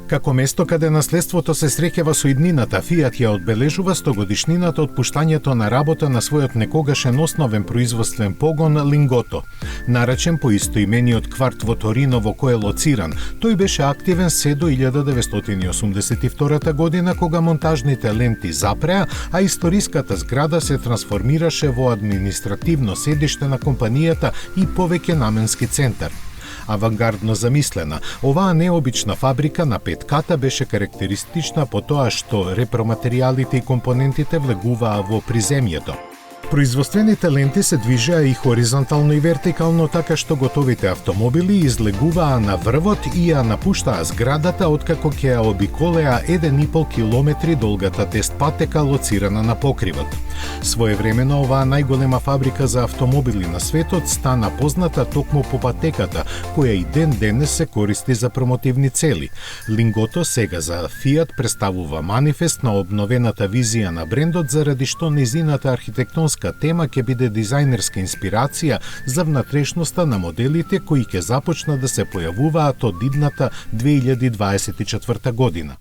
Како место каде наследството се среќава со иднината, Фијат ја одбележува 100-годишнината од пуштањето на работа на својот некогашен основен производствен погон Лингото. Наречен по истоимениот кварт во Торино во кој е лоциран, тој беше активен се до 1982 година кога монтажните ленти запреа, а историската зграда се трансформираше во административно седиште на компанијата и повеќе наменски центар. Авангардно замислена, оваа необична фабрика на 5 ката беше карактеристична по тоа што репроматеријалите и компонентите влегуваа во приземјето. Производствените ленти се движеа и хоризонтално и вертикално, така што готовите автомобили излегуваа на врвот и ја напуштаа зградата откако ќе ја обиколеа 1,5 километри долгата тест патека лоцирана на покривот. Своевремено оваа најголема фабрика за автомобили на светот стана позната токму по патеката, која и ден денес се користи за промотивни цели. Лингото сега за Фијат представува манифест на обновената визија на брендот, заради што низината архитектонска тема ќе биде дизајнерска инспирација за внатрешноста на моделите кои ќе започнат да се појавуваат од идната 2024 година.